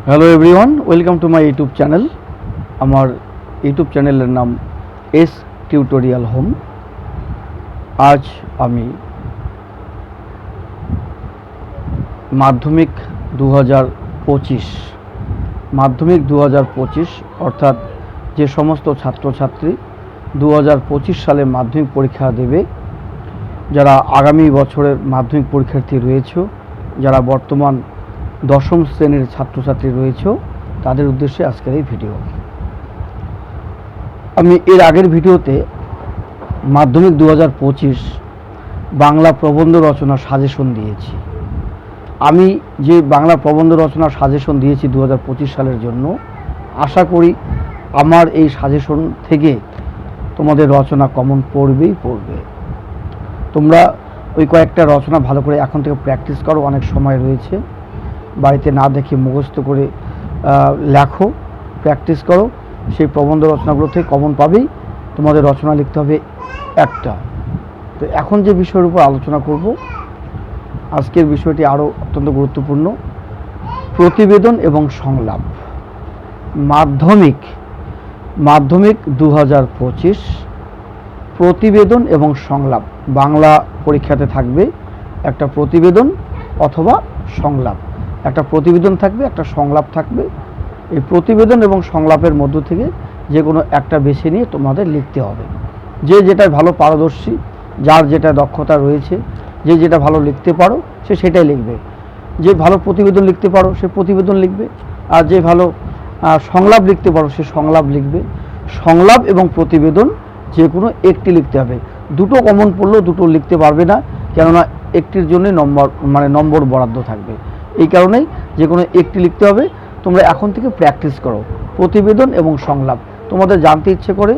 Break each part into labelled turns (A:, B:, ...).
A: Hello everyone, welcome to my YouTube channel. আমার YouTube চ্যানেলের নাম এস টিউটোরিয়াল হোম। আজ আমি মাধ্যমিক 2025 অর্থাৎ যে সমস্ত ছাত্রছাত্রী 2025 সালে মাধ্যমিক পরীক্ষা দেবে, যারা আগামী বছরের মাধ্যমিক পরীক্ষার্থী রয়েছে, যারা বর্তমান দশম শ্রেণীর ছাত্রছাত্রী রয়েছে, তাদের উদ্দেশ্যে আজকের এই ভিডিও। আমি এর আগের ভিডিওতে মাধ্যমিক 2025 বাংলা প্রবন্ধ রচনা সাজেশন দিয়েছি। আমি যে বাংলা প্রবন্ধ রচনা সাজেশন দিয়েছি 2025 সালের জন্য, আশা করি আমার এই সাজেশন থেকে তোমাদের রচনা কমন পড়বে। তোমরা ওই কয়েকটা রচনা ভালো করে এখন থেকে প্র্যাকটিস করো, অনেক সময় রয়েছে। বাড়িতে না দেখে মুখস্থ করে লেখো, প্র্যাকটিস করো। সেই প্রবন্ধ রচনাগুলো থেকে কমন পাবেই। তোমাদের রচনা লিখতে হবে একটা। তো এখন যে বিষয়ের উপর আলোচনা করব, আজকের বিষয়টি আরও অত্যন্ত গুরুত্বপূর্ণ। প্রতিবেদন এবং সংলাপ। মাধ্যমিক 2025 প্রতিবেদন এবং সংলাপ। বাংলা পরীক্ষাতে থাকবে একটা প্রতিবেদন অথবা সংলাপ। একটা প্রতিবেদন থাকবে, একটা সংলাপ থাকবে। এই প্রতিবেদন এবং সংলাপের মধ্য থেকে যে কোনো একটা বেছে নিয়ে তোমাদের লিখতে হবে। যে যেটায় ভালো পারদর্শী, যার যেটা দক্ষতা রয়েছে, যে যেটা ভালো লিখতে পারো সে সেটাই লিখবে। যে ভালো প্রতিবেদন লিখতে পারো সে প্রতিবেদন লিখবে, আর যে ভালো সংলাপ লিখতে পারো সে সংলাপ লিখবে। সংলাপ এবং প্রতিবেদন যে কোনো একটি লিখতে হবে। দুটো কমন পড়লেও দুটো লিখতে পারবে না, কেননা একটির জন্যই নম্বর বরাদ্দ থাকবে। এই কারণেই যে কোনো একটি লিখতে হবে। তোমরা এখন থেকে প্র্যাকটিস করো প্রতিবেদন এবং সংলাপ। তোমাদের জানতে ইচ্ছে করে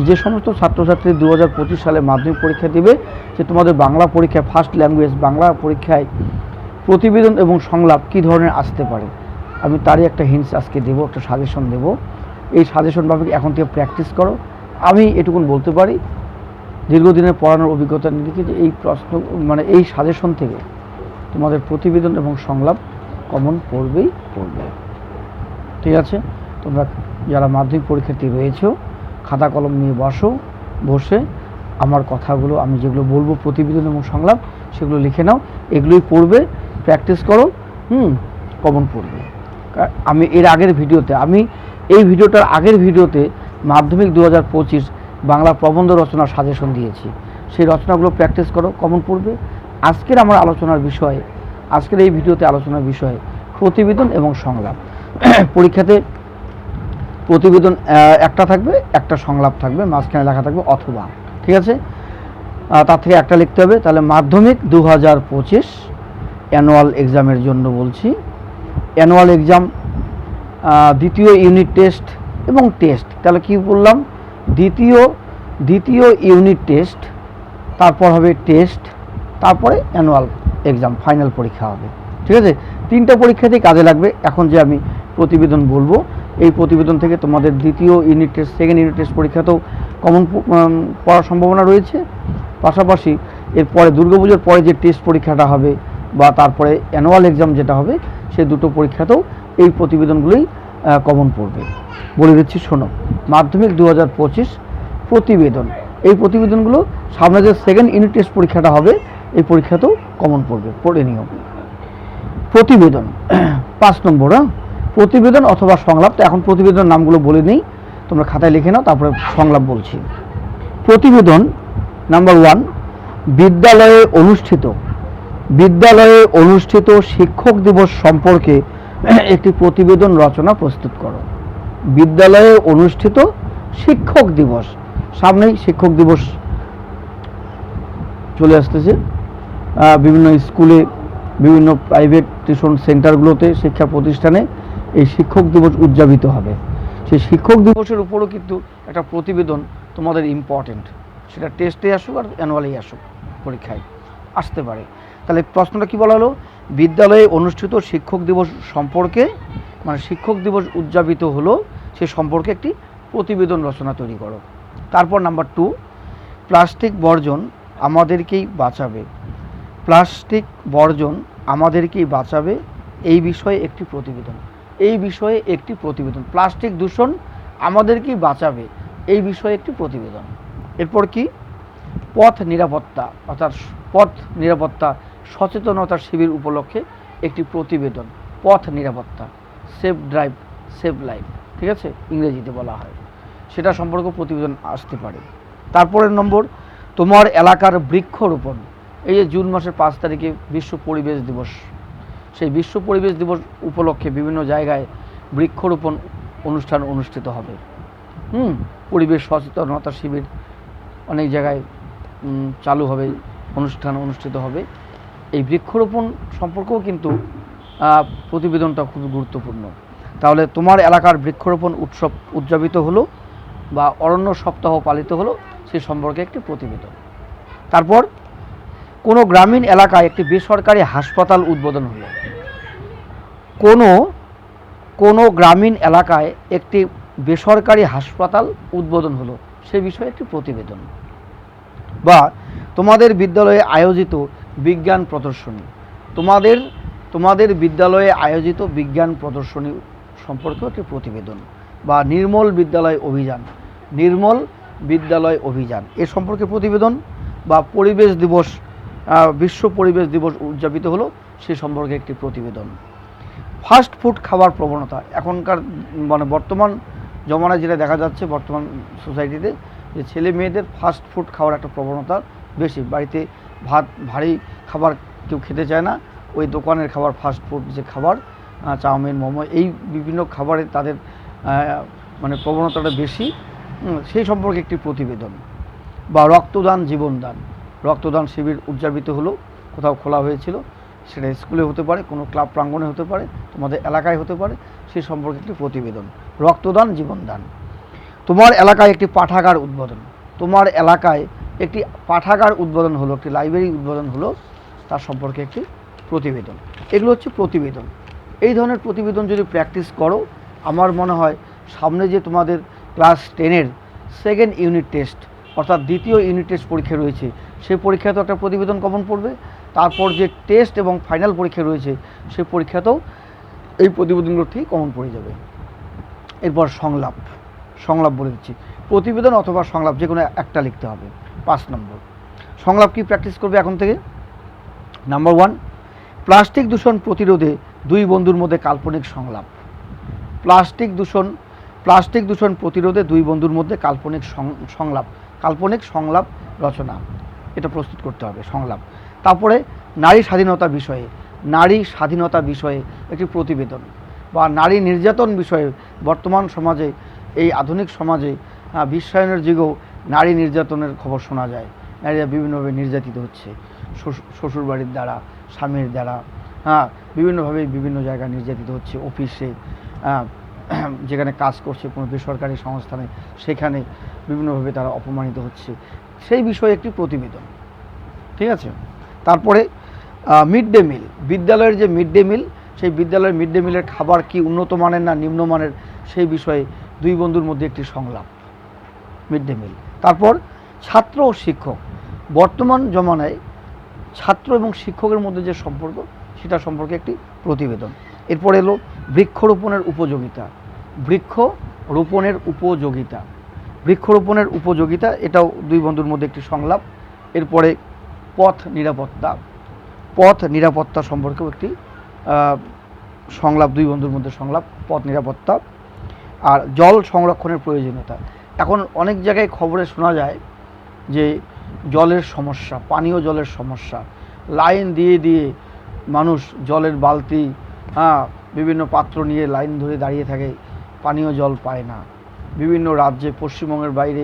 A: যে সমস্ত ছাত্রছাত্রী 2025 সালে মাধ্যমিক পরীক্ষা দেবে, যে তোমাদের বাংলা পরীক্ষায় ফার্স্ট ল্যাঙ্গুয়েজ বাংলা পরীক্ষায় প্রতিবেদন এবং সংলাপ কী ধরনের আসতে পারে, আমি তারই একটা হিন্টস আজকে দেবো, একটা সাজেশন দেবো। এই সাজেশন ভাবে এখন থেকে প্র্যাকটিস করো। আমি এটুকুন বলতে পারি, দীর্ঘদিনের পড়ানোর অভিজ্ঞতা নিয়ে যে এই প্রশ্ন এই সাজেশন থেকে তোমাদের প্রতিবেদন এবং সংলাপ কমন পড়বে। ঠিক আছে? তোমরা যারা মাধ্যমিক পরীক্ষার্থী রয়েছে, খাতা কলম নিয়ে বসে আমার কথাগুলো, আমি যেগুলো বলবো প্রতিবেদন এবং সংলাপ, সেগুলো লিখে নাও। এগুলোই পড়বে, প্র্যাকটিস করো, কমন পড়বে। আমি এই ভিডিওটার আগের ভিডিওতে মাধ্যমিক 2025 বাংলা প্রবন্ধ রচনা সাজেশন দিয়েছি। সেই রচনাগুলো প্র্যাকটিস করো, কমন পড়বে। আজকের এই ভিডিওতে আলোচনার বিষয় প্রতিবেদন এবং সংলাপ। পরীক্ষাতে প্রতিবেদন একটা থাকবে, একটা সংলাপ থাকবে, মাঝখানে লেখা থাকবে অথবা। ঠিক আছে? তার থেকে একটা লিখতে হবে। তাহলে মাধ্যমিক 2025 অ্যানুয়াল এক্সামের জন্য বলছি। অ্যানুয়াল এক্সাম, দ্বিতীয় ইউনিট টেস্ট এবং টেস্ট। তাহলে কি বললাম? দ্বিতীয় ইউনিট টেস্ট, তারপর হবে টেস্ট, তারপরে অ্যানুয়াল এক্সাম, ফাইনাল পরীক্ষা হবে। ঠিক আছে? তিনটা পরীক্ষাতেই কাজে লাগবে। এখন যে আমি প্রতিবেদন বলবো, এই প্রতিবেদন থেকে তোমাদের দ্বিতীয় unit test, second unit test পরীক্ষাতেও কমন পড়ার সম্ভাবনা রয়েছে। পাশাপাশি এরপরে দুর্গাপুজোর পরে যে টেস্ট পরীক্ষাটা হবে বা তারপরে অ্যানুয়াল এক্সাম যেটা হবে, সেই দুটো পরীক্ষাতেও এই প্রতিবেদনগুলোই কমন পড়বে। বলে দিচ্ছি, শোনো। মাধ্যমিক 2025 প্রতিবেদন, এই প্রতিবেদনগুলো সামনে যে সেকেন্ড ইউনিট টেস্ট পরীক্ষাটা হবে, এই পরীক্ষাতেও কমন পড়বে, পড়ে নিও। প্রতিবেদন 5 নম্বর। প্রতিবেদন অথবা সংলাপ। তো এখন প্রতিবেদন নামগুলো বলে নেই, তোমরা খাতায় লিখে নাও, তারপরে সংলাপ বলছি। প্রতিবেদন নাম্বার 1, বিদ্যালয়ে অনুষ্ঠিত শিক্ষক দিবস সম্পর্কে একটি প্রতিবেদন রচনা প্রস্তুত করো। বিদ্যালয়ে অনুষ্ঠিত শিক্ষক দিবস, সামনেই শিক্ষক দিবস চলে আসতেছে। বিভিন্ন স্কুলে, বিভিন্ন প্রাইভেট টিউশন সেন্টারগুলোতে, শিক্ষা প্রতিষ্ঠানে এই শিক্ষক দিবস উদযাপিত হবে। সেই শিক্ষক দিবসের উপরও কিন্তু একটা প্রতিবেদন তোমাদের ইম্পর্টেন্ট। সেটা টেস্টে আসুক আর অ্যানুয়ালেই আসুক, পরীক্ষায় আসতে পারে। তাহলে প্রশ্নটা কি বলা হলো? বিদ্যালয়ে অনুষ্ঠিত শিক্ষক দিবস সম্পর্কে, শিক্ষক দিবস উদযাপিত হলো, সে সম্পর্কে একটি প্রতিবেদন রচনা তৈরি করো। তারপর নাম্বার 2, প্লাস্টিক বর্জন আমাদেরকেই বাঁচাবে, এই বিষয়ে একটি প্রতিবেদন। এই বিষয়ে একটি প্রতিবেদন। প্লাস্টিক দূষণ আমাদের কি বাঁচাবে, এই বিষয়ে একটি প্রতিবেদন। এরপর কি, পথ নিরাপত্তা অর্থাৎ পথ নিরাপত্তা সচেতনতা শিবির উপলক্ষে একটি প্রতিবেদন। পথ নিরাপত্তা, সেফ ড্রাইভ সেভ লাইফ, ঠিক আছে, ইংরেজিতে বলা হয়, সেটা সম্পর্কে প্রতিবেদন আসতে পারে। তারপরের নম্বর, তোমার এলাকার বৃক্ষরোপণ। এই যে জুন মাসের 5 তারিখে বিশ্ব পরিবেশ দিবস, সেই বিশ্ব পরিবেশ দিবস উপলক্ষে বিভিন্ন জায়গায় বৃক্ষরোপণ অনুষ্ঠান অনুষ্ঠিত হবে। পরিবেশ সচেতনতা শিবির অনেক জায়গায় চালু হবে, অনুষ্ঠান অনুষ্ঠিত হবে। এই বৃক্ষরোপণ সম্পর্কেও কিন্তু প্রতিবেদনটা খুবই গুরুত্বপূর্ণ। তাহলে তোমার এলাকার বৃক্ষরোপণ উৎসব উদযাপিত হলো বা অরণ্য সপ্তাহ পালিত হলো, সে সম্পর্কে একটি প্রতিবেদন। তারপর, কোনো গ্রামীণ এলাকায় একটি বেসরকারি হাসপাতাল উদ্বোধন হলো। কোনো গ্রামীণ এলাকায় একটি বেসরকারি হাসপাতাল উদ্বোধন হলো, সে বিষয়ে একটি প্রতিবেদন। বা তোমাদের বিদ্যালয়ে আয়োজিত বিজ্ঞান প্রদর্শনী, তোমাদের বিদ্যালয়ে আয়োজিত বিজ্ঞান প্রদর্শনী সম্পর্কেও একটি প্রতিবেদন। বা নির্মল বিদ্যালয় অভিযান এ সম্পর্কে প্রতিবেদন। বা পরিবেশ দিবস, বিশ্ব পরিবেশ দিবস উদযাপিত হলো, সে সম্পর্কে একটি প্রতিবেদন। ফাস্ট ফুড খাবার প্রবণতা, এখনকার বর্তমান জমানায় যেটা দেখা যাচ্ছে বর্তমান সোসাইটিতে, যে ছেলে মেয়েদের ফাস্ট ফুড খাওয়ার একটা প্রবণতা বেশি। বাড়িতে ভারী খাবার কেউ খেতে চায় না, ওই দোকানের খাবার, ফাস্ট ফুড যে খাবার, চাউমিন, মোমো, এই বিভিন্ন খাবারে তাদের প্রবণতাটা বেশি, সেই সম্পর্কে একটি প্রতিবেদন। বা রক্তদান রক্তদান শিবির উদযাপিত হলো, কোথাও খোলা হয়েছিল, সেটা স্কুলে হতে পারে, কোনো ক্লাব প্রাঙ্গণে হতে পারে, তোমাদের এলাকায় হতে পারে, সেই সম্পর্কে একটি প্রতিবেদন। রক্তদান জীবনদান। তোমার এলাকায় একটি পাঠাগার উদ্বোধন হলো, একটি লাইব্রেরি উদ্বোধন হলো, তার সম্পর্কে একটি প্রতিবেদন। এগুলো হচ্ছে প্রতিবেদন। এই ধরনের প্রতিবেদন যদি প্র্যাকটিস করো, আমার মনে হয় সামনে যে তোমাদের ক্লাস 10-এর সেকেন্ড ইউনিট টেস্ট অর্থাৎ দ্বিতীয় ইউনিট টেস্ট পরীক্ষা রয়েছে, সেই পরীক্ষাতেও একটা প্রতিবেদন কমন পড়বে। তারপর যে টেস্ট এবং ফাইনাল পরীক্ষা রয়েছে, সেই পরীক্ষাতেও এই প্রতিবেদনগুলো ঠিক কমন পড়ে যাবে। এরপর সংলাপ বলে দিচ্ছি, প্রতিবেদন অথবা সংলাপ যে কোনো একটা লিখতে হবে। 5 নম্বর, সংলাপ কি প্র্যাকটিস করবে এখন থেকে। নাম্বার 1, প্লাস্টিক দূষণ প্রতিরোধে দুই বন্ধুর মধ্যে কাল্পনিক সংলাপ। প্লাস্টিক দূষণ প্রতিরোধে দুই বন্ধুর মধ্যে কাল্পনিক সংলাপ রচনা, এটা প্রস্তুত করতে হবে সংলাপ। তারপরে নারী স্বাধীনতা বিষয়ে একটি প্রতিবেদন। বা নারী নির্যাতন বিষয়ে, বর্তমান সমাজে, এই আধুনিক সমাজে, বিশ্বায়নের যুগেও নারী নির্যাতনের খবর শোনা যায়। নারীরা বিভিন্নভাবে নির্যাতিত হচ্ছে, শ্বশুরবাড়ির দ্বারা, স্বামীর দ্বারা, বিভিন্নভাবে বিভিন্ন জায়গায় নির্যাতিত হচ্ছে। অফিসে, যেখানে কাজ করছে কোনো বেসরকারি সংস্থানে, সেখানে বিভিন্নভাবে তারা অপমানিত হচ্ছে, সেই বিষয়ে একটি প্রতিবেদন। ঠিক আছে। তারপরে মিড ডে মিল, বিদ্যালয়ের যে মিড ডে মিল, সেই বিদ্যালয়ের মিড ডে মিলের খাবার কি উন্নত মানের না নিম্নমানের, সেই বিষয়ে দুই বন্ধুর মধ্যে একটি সংলাপ, মিড ডে মিল। তারপর ছাত্র ও শিক্ষক, বর্তমান জমানায় ছাত্র এবং শিক্ষকের মধ্যে যে সম্পর্ক, সেটা সম্পর্কে একটি প্রতিবেদন। এরপর এলো বৃক্ষরোপণের উপযোগিতা, এটাও দুই বন্ধুর মধ্যে একটি সংলাপ। এরপরে পথ নিরাপত্তা সম্পর্কেও একটি সংলাপ, দুই বন্ধুর মধ্যে সংলাপ, পথ নিরাপত্তা। আর জল সংরক্ষণের প্রয়োজনীয়তা, এখন অনেক জায়গায় খবরে শোনা যায় যে জলের সমস্যা, পানীয় জলের সমস্যা, লাইন দিয়ে মানুষ জলের বালতি, বিভিন্ন পাত্র নিয়ে লাইন ধরে দাঁড়িয়ে থাকে, পানীয় জল পায় না। বিভিন্ন রাজ্যে, পশ্চিমবঙ্গের বাইরে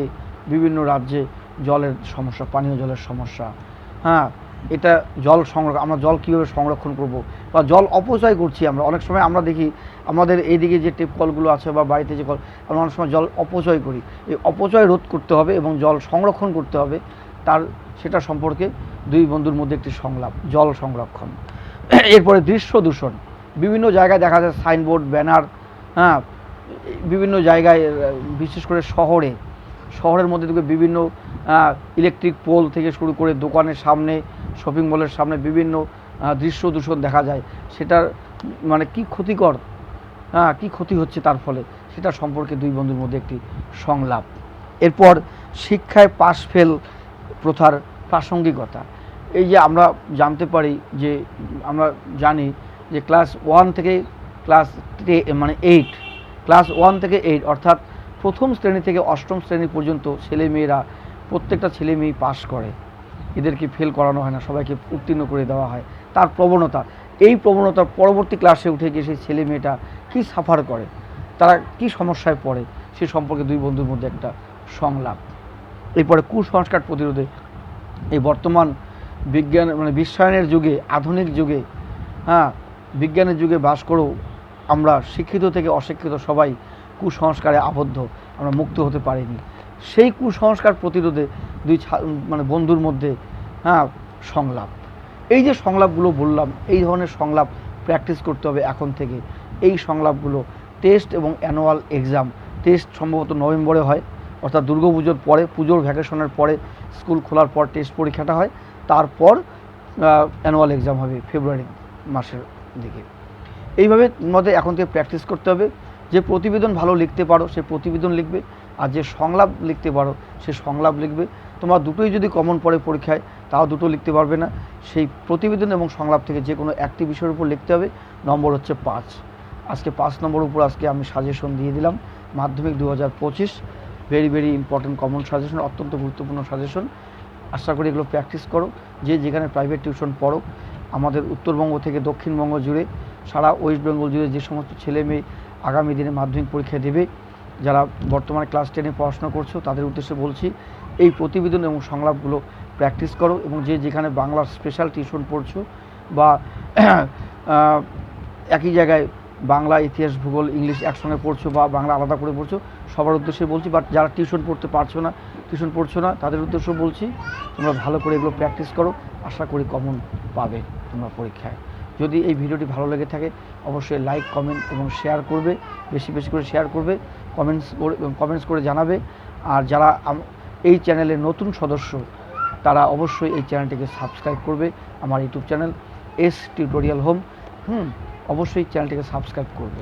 A: বিভিন্ন রাজ্যে জলের সমস্যা, পানীয় জলের সমস্যা। এটা আমরা জল কীভাবে সংরক্ষণ করব, বা জল অপচয় করছি আমরা অনেক সময়। আমরা দেখি আমাদের এইদিকে যে টেপ কলগুলো আছে বা বাড়িতে যে কল, আমরা অনেক সময় জল অপচয় করি। এই অপচয় রোধ করতে হবে এবং জল সংরক্ষণ করতে হবে, সেটা সম্পর্কে দুই বন্ধুর মধ্যে একটি সংলাপ, জল সংরক্ষণ। এরপরে দৃশ্য দূষণ, বিভিন্ন জায়গায় দেখা যায় সাইনবোর্ড, ব্যানার, বিভিন্ন জায়গায়, বিশেষ করে শহরের মধ্যে থেকে বিভিন্ন ইলেকট্রিক পোল থেকে শুরু করে দোকানের সামনে, শপিং মলের সামনে বিভিন্ন দৃশ্য দূষণ দেখা যায়। সেটার কি ক্ষতিকর, কী ক্ষতি হচ্ছে তার ফলে, সেটা সম্পর্কে দুই বন্ধুর মধ্যে একটি সংলাপ। এরপর শিক্ষায় পাশ ফেল প্রথার প্রাসঙ্গিকতা। এই যে আমরা জানতে পারি যে আমরা জানি যে ক্লাস 1 থেকে ক্লাস 8, ক্লাস 1 থেকে 8 অর্থাৎ প্রথম শ্রেণী থেকে অষ্টম শ্রেণী পর্যন্ত ছেলেমেয়েরা প্রত্যেকটা ছেলে মেয়েই পাস করে, এদেরকে ফেল করানো হয় না, সবাইকে উত্তীর্ণ করে দেওয়া হয়। তার প্রবণতা, এই প্রবণতার পরবর্তী ক্লাসে উঠে গিয়ে সেই ছেলে মেয়েটা কী সাফার করে, তারা কি সমস্যায় পড়ে, সে সম্পর্কে দুই বন্ধুর মধ্যে একটা সংলাপ। এরপরে কুসংস্কার প্রতিরোধে, এই বর্তমান বিজ্ঞান বিশ্বায়নের যুগে, আধুনিক যুগে, বিজ্ঞানের যুগে বাস করেও আমরা শিক্ষিত থেকে অশিক্ষিত সবাই কুসংস্কারে আবদ্ধ, আমরা মুক্ত হতে পারিনি। সেই কুসংস্কার প্রতিরোধে দুই বন্ধুর মধ্যে সংলাপ। এই যে সংলাপগুলো বললাম, এই ধরনের সংলাপ প্র্যাকটিস করতে হবে এখন থেকে। এই সংলাপগুলো টেস্ট এবং অ্যানুয়াল এক্সাম, টেস্ট সম্ভবত নভেম্বরে হয়, অর্থাৎ দুর্গাপুজোর পরে, পুজোর ভ্যাকেশনের পরে, স্কুল খোলার পর টেস্ট পরীক্ষাটা হয়, তারপর অ্যানুয়াল এক্সাম হবে ফেব্রুয়ারি মাসের দিকে। এইভাবে মধ্যে এখন থেকে প্র্যাকটিস করতে হবে। যে প্রতিবেদন ভালো লিখতে পারো সে প্রতিবেদন লিখবে, আর যে সংলাপ লিখতে পারো সে সংলাপ লিখবে। তোমার দুটোই যদি কমন পড়ে পরীক্ষায়, তাও দুটো লিখতে পারবে না। সেই প্রতিবেদন এবং সংলাপ থেকে যে কোনো একটি বিষয়ের উপর লিখতে হবে। নম্বর হচ্ছে 5। আজকে 5 নম্বর উপর আজকে আমি সাজেশন দিয়ে দিলাম। মাধ্যমিক 2025, very very important common suggestion, অত্যন্ত গুরুত্বপূর্ণ সাজেশন। আশা করি এগুলো প্র্যাকটিস করো। যে যেখানে প্রাইভেট টিউশন পড়ো, আমাদের উত্তরবঙ্গ থেকে দক্ষিণবঙ্গ জুড়ে, সারা ওয়েস্ট বেঙ্গল জুড়ে যে সমস্ত ছেলে মেয়ে আগামী দিনে মাধ্যমিক পরীক্ষা দেবে, যারা বর্তমানে ক্লাস 10-এ পড়াশোনা করছো, তাদের উদ্দেশ্যে বলছি এই প্রতিবেদন এবং সংলাপগুলো প্র্যাকটিস করো। এবং যে যেখানে বাংলার স্পেশাল টিউশন পড়ছো বা একই জায়গায় বাংলা, ইতিহাস, ভূগোল, ইংলিশ একসঙ্গে পড়ছো বা বাংলা আলাদা করে পড়ছো, সবার উদ্দেশ্যে বলছি। বাট যারা টিউশন পড়তে পারছো না, টিউশন পড়ছো না, তাদের উদ্দেশ্যে বলছি তোমরা ভালো করে এগুলো প্র্যাকটিস করো। আশা করি কমন পাবে তোমরা পরীক্ষায়। যদি এই ভিডিওটি ভালো লেগে থাকে অবশ্যই লাইক, কমেন্ট এবং শেয়ার করবে, বেশি বেশি করে শেয়ার করবে, কমেন্টস করে জানাবে। আর যারা এই চ্যানেলের নতুন সদস্য, তারা অবশ্যই এই চ্যানেলটিকে সাবস্ক্রাইব করবে। আমার YouTube channel S tutorial home, অবশ্যই চ্যানেলটিকে সাবস্ক্রাইব করবে।